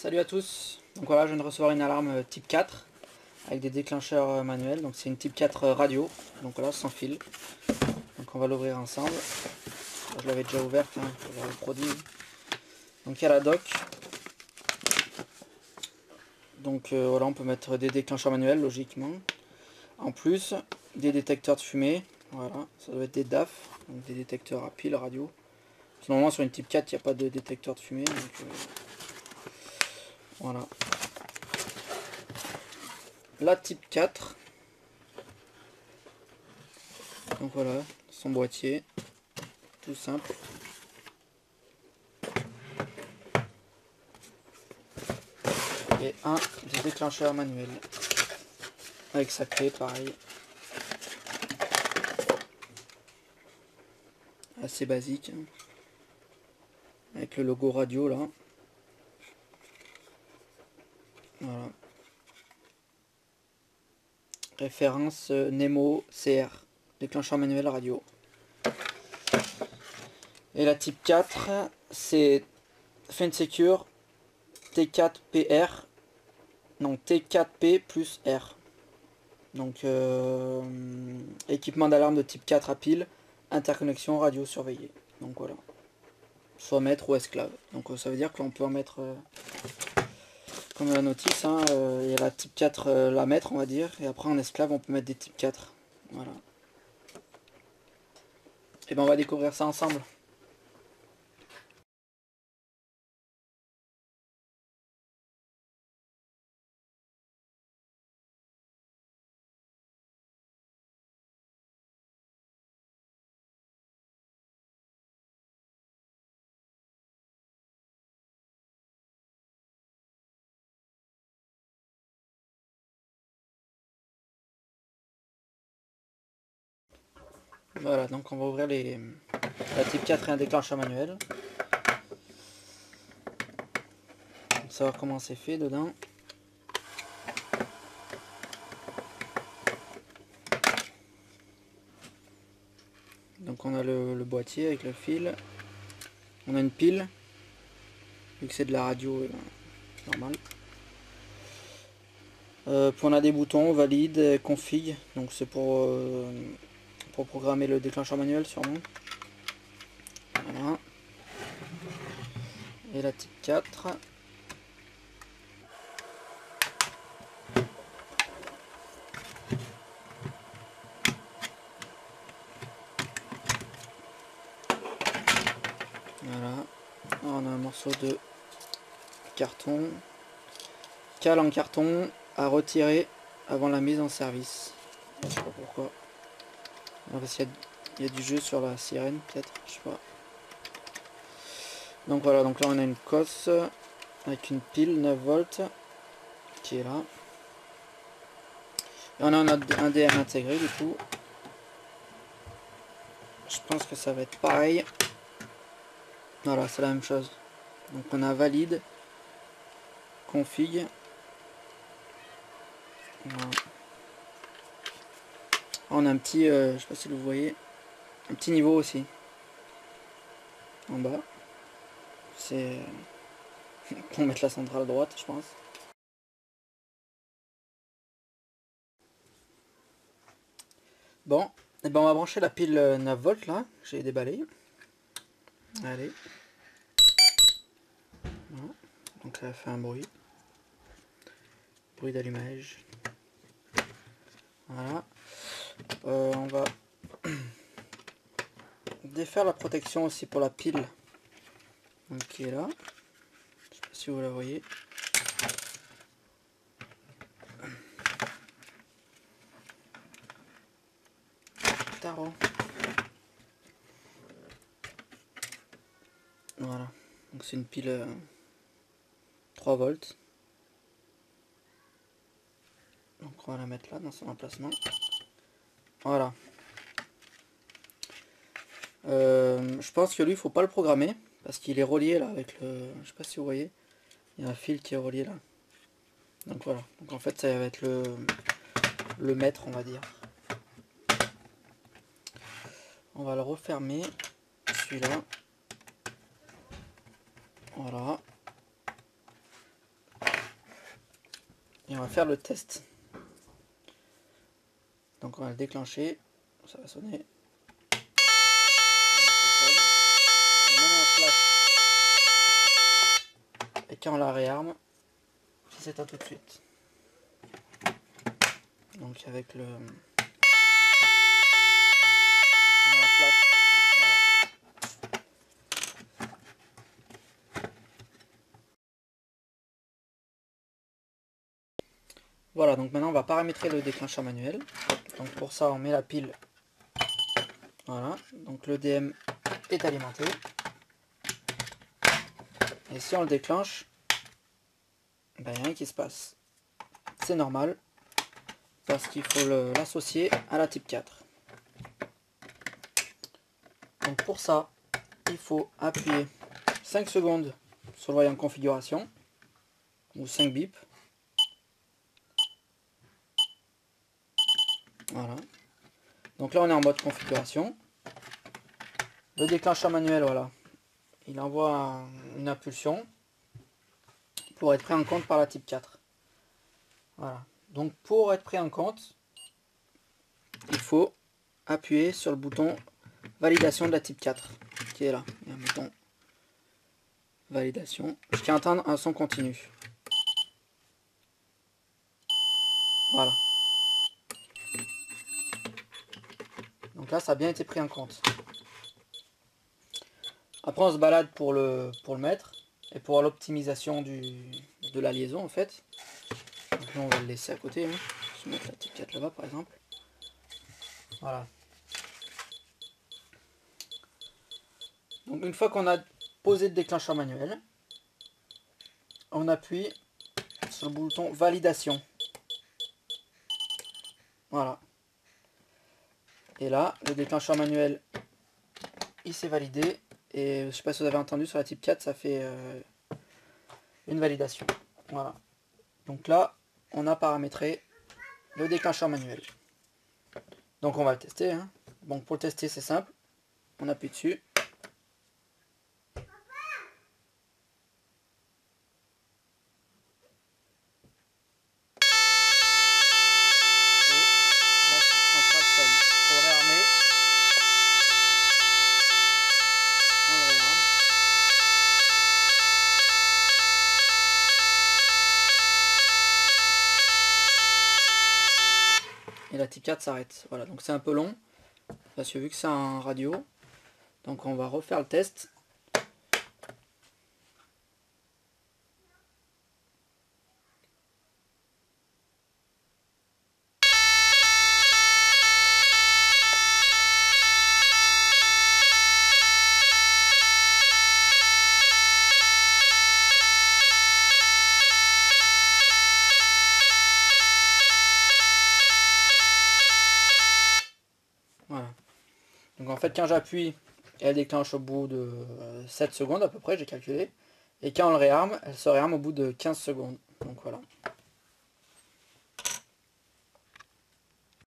Salut à tous, donc voilà, je viens de recevoir une alarme type 4 avec des déclencheurs manuels, donc c'est une type 4 radio, donc voilà, sans fil. Donc on va l'ouvrir ensemble. Je l'avais déjà ouverte, hein, pour voir le produit. Donc il y a la dock. Donc voilà, on peut mettre des déclencheurs manuels logiquement. En plus, des détecteurs de fumée, voilà, ça doit être des DAF, donc des détecteurs à pile radio. Normalement sur une type 4 il n'y a pas de détecteur de fumée, donc voilà. La type 4, donc voilà, son boîtier, tout simple. Et un des déclencheurs manuels, avec sa clé, pareil. Assez basique, hein. Avec le logo radio là. Voilà. Référence Nemo CR, déclencheur manuel radio. Et la type 4, c'est FenSecure T4PR, non T4P plus R. Donc équipement d'alarme de type 4 à pile, interconnexion radio surveillée. Donc voilà. Soit maître ou esclave. Donc ça veut dire qu'on peut en mettre comme la notice, hein, il y a la type 4 la maître on va dire, et après en esclave on peut mettre des type 4. Voilà. Et ben on va découvrir ça ensemble. Voilà, donc on va ouvrir la type 4 et un déclencheur manuel. Pour savoir comment c'est fait dedans. Donc on a le boîtier avec le fil. On a une pile, vu que c'est de la radio normale. Puis on a des boutons, valide, config, donc c'est pour programmer le déclencheur manuel sûrement. Voilà. Et la type 4. Voilà. On a un morceau de carton. Cale en carton à retirer avant la mise en service. Je sais pas pourquoi. Parce qu'il y a du jeu sur la sirène peut-être, je sais pas. Donc voilà, donc là on a une cosse avec une pile 9 volts qui est là. Et on a un DM intégré du coup. Je pense que ça va être pareil. Voilà, c'est la même chose. Donc on a valide, config. Voilà. On a un petit, je sais pas si vous voyez, un petit niveau aussi. En bas. C'est pour mettre la centrale droite, je pense. Bon, et ben on va brancher la pile 9 volts là, j'ai déballé. Allez. Voilà. Donc ça fait un bruit. Bruit d'allumage. Voilà. On va défaire la protection aussi pour la pile. Donc, qui est là. Je sais pas si vous la voyez. Tarot. Voilà. Donc c'est une pile 3 volts. Donc on va la mettre là dans son emplacement. Voilà. Je pense que lui il faut pas le programmer parce qu'il est relié là avec le. Je sais pas si vous voyez. Il y a un fil qui est relié là. Donc voilà. Donc en fait ça va être le maître on va dire. On va le refermer. Celui-là. Voilà. et on va faire le test. Donc on va le déclencher, ça va sonner. Et quand on la réarme, ça s'éteint tout de suite. Donc avec le... Voilà, donc maintenant on va paramétrer le déclencheur manuel. Donc pour ça on met la pile. Voilà, donc le DM est alimenté. Et si on le déclenche, ben, il n'y a rien qui se passe. C'est normal, parce qu'il faut l'associer à la type 4. Donc pour ça, il faut appuyer 5 secondes sur le voyant configuration, ou 5 bips. Voilà. Donc là on est en mode configuration. Le déclencheur manuel, voilà, il envoie une impulsion pour être pris en compte par la type 4. Voilà. Donc pour être pris en compte, il faut appuyer sur le bouton validation de la type 4 qui est là. Il y a un bouton validation jusqu'à atteindre un son continu. Voilà. Donc là ça a bien été pris en compte. Après on se balade pour le mettre et pour l'optimisation de la liaison en fait. Donc là on va le laisser à côté. Hein. Je vais mettre la type 4 là-bas par exemple. Voilà. Donc une fois qu'on a posé le déclencheur manuel, on appuie sur le bouton validation. Voilà. Et là, le déclencheur manuel, il s'est validé. Et je ne sais pas si vous avez entendu, sur la type 4, ça fait une validation. Voilà. Donc là, on a paramétré le déclencheur manuel. Donc on va le tester. Hein. Donc pour le tester, c'est simple. On appuie dessus. Et la type 4 s'arrête. Voilà, donc c'est un peu long, parce que vu que c'est un radio, donc on va refaire le test. Voilà. Donc en fait quand j'appuie, elle déclenche au bout de 7 secondes à peu près, j'ai calculé. Et quand on le réarme, elle se réarme au bout de 15 secondes. Donc voilà.